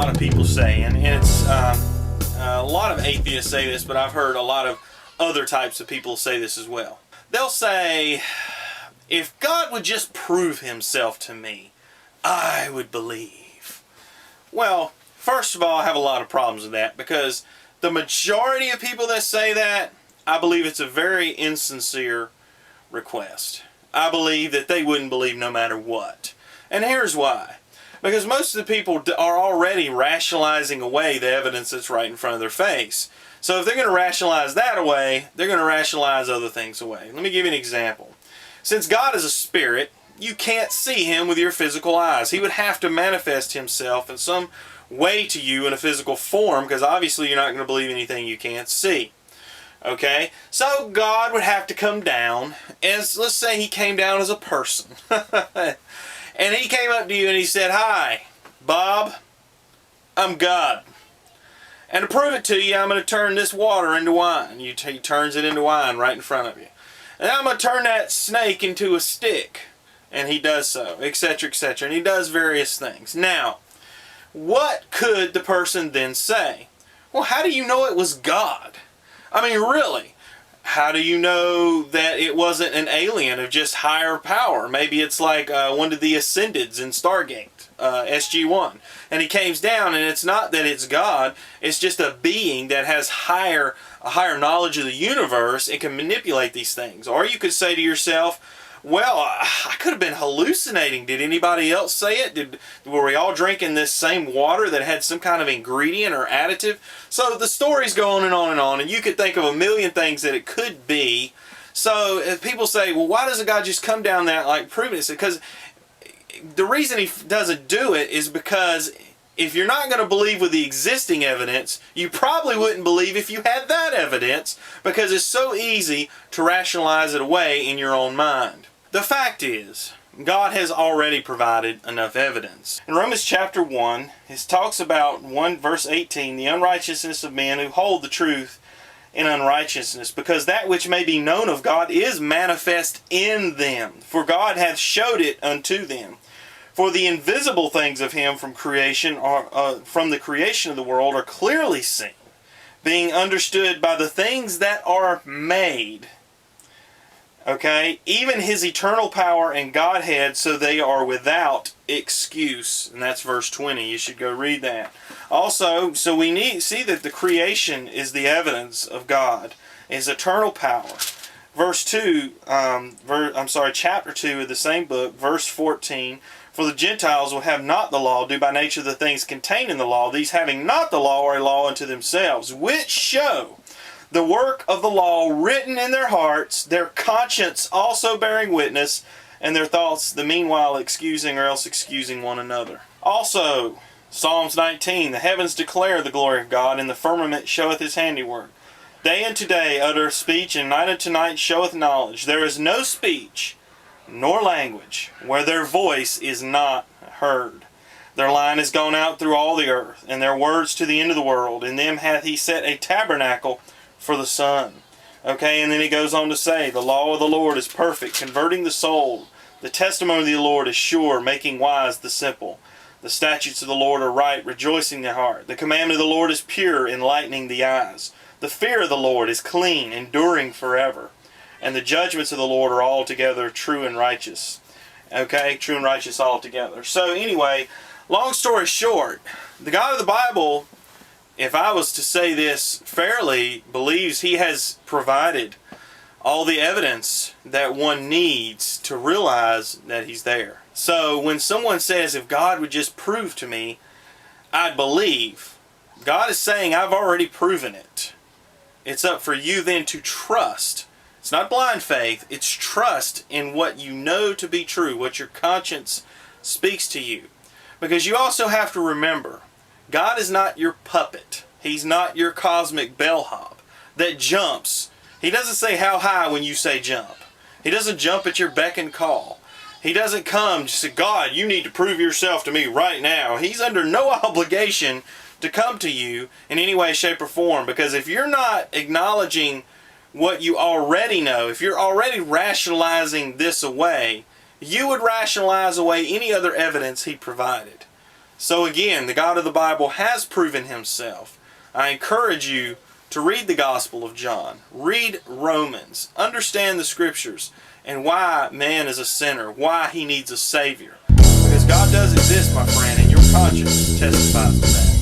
lot of people say, and it's a lot of atheists say this, but I've heard a lot of other types of people say this as well. They'll say, if God would just prove himself to me, I would believe. Well, first of all, I have a lot of problems with that, because the majority of people that say that, I believe it's a very insincere request. I believe that they wouldn't believe no matter what. And here's why. Because most of the people are already rationalizing away the evidence that's right in front of their face. So if they're going to rationalize that away, they're going to rationalize other things away. Let me give you an example. Since God is a spirit, you can't see him with your physical eyes. He would have to manifest himself in some way to you in a physical form, because obviously you're not going to believe anything you can't see. Okay? So God would have to come down as, let's say he came down as a person. And he came up to you and he said, "Hi, Bob, I'm God. And to prove it to you, I'm going to turn this water into wine." He turns it into wine right in front of you. "And I'm going to turn that snake into a stick." And he does so, etc., etc. And he does various things. Now, what could the person then say? Well, how do you know it was God? I mean, really? How do you know that it wasn't an alien of just higher power? Maybe it's like one of the Ascendeds in Stargate, SG-1. And he comes down, and it's not that it's God. It's just a being that has a higher knowledge of the universe and can manipulate these things. Or you could say to yourself, well, I could have been hallucinating. Did anybody else say it? Were we all drinking this same water that had some kind of ingredient or additive? So the stories go on and on and on, and you could think of a million things that it could be. So if people say, well, why doesn't God just come down there like proving it? Because the reason he doesn't do it is because if you're not going to believe with the existing evidence, you probably wouldn't believe if you had that evidence, because it's so easy to rationalize it away in your own mind. The fact is, God has already provided enough evidence. In Romans chapter 1, it talks about 1 verse 18, the unrighteousness of men who hold the truth in unrighteousness, because that which may be known of God is manifest in them, for God hath showed it unto them. For the invisible things of him from creation from the creation of the world are clearly seen, being understood by the things that are made. Okay, even his eternal power and Godhead, so they are without excuse. And that's verse 20. You should go read that. Also, so we see that the creation is the evidence of God, his eternal power. Chapter 2 of the same book, verse 14. For the Gentiles will have not the law, due by nature of the things contained in the law. These having not the law are a law unto themselves, which show the work of the law written in their hearts, their conscience also bearing witness, and their thoughts the meanwhile excusing or else excusing one another. Also, Psalms 19, the heavens declare the glory of God, and the firmament showeth his handiwork. Day unto day utter speech, and night unto night showeth knowledge. There is no speech, nor language, where their voice is not heard. Their line is gone out through all the earth, and their words to the end of the world. In them hath he set a tabernacle for the sun. Okay, and then he goes on to say, the law of the Lord is perfect, converting the soul. The testimony of the Lord is sure, making wise the simple. The statutes of the Lord are right, rejoicing the heart. The commandment of the Lord is pure, enlightening the eyes. The fear of the Lord is clean, enduring forever. And the judgments of the Lord are altogether true and righteous. Okay, true and righteous altogether. So anyway, long story short, the God of the Bible, if I was to say this fairly, believes he has provided all the evidence that one needs to realize that he's there. So when someone says, if God would just prove to me, I'd believe, God is saying, I've already proven it. It's up for you then to trust. It's not blind faith, it's trust in what you know to be true, what your conscience speaks to you. Because you also have to remember, God is not your puppet. He's not your cosmic bellhop that jumps. He doesn't say how high when you say jump. He doesn't jump at your beck and call. He doesn't come and say, God, you need to prove yourself to me right now. He's under no obligation to come to you in any way, shape, or form. Because if you're not acknowledging what you already know, if you're already rationalizing this away, you would rationalize away any other evidence he provided. So again, the God of the Bible has proven himself. I encourage you to read the Gospel of John, read Romans, understand the Scriptures, and why man is a sinner, why he needs a Savior. Because God does exist, my friend, and your conscience testifies to that.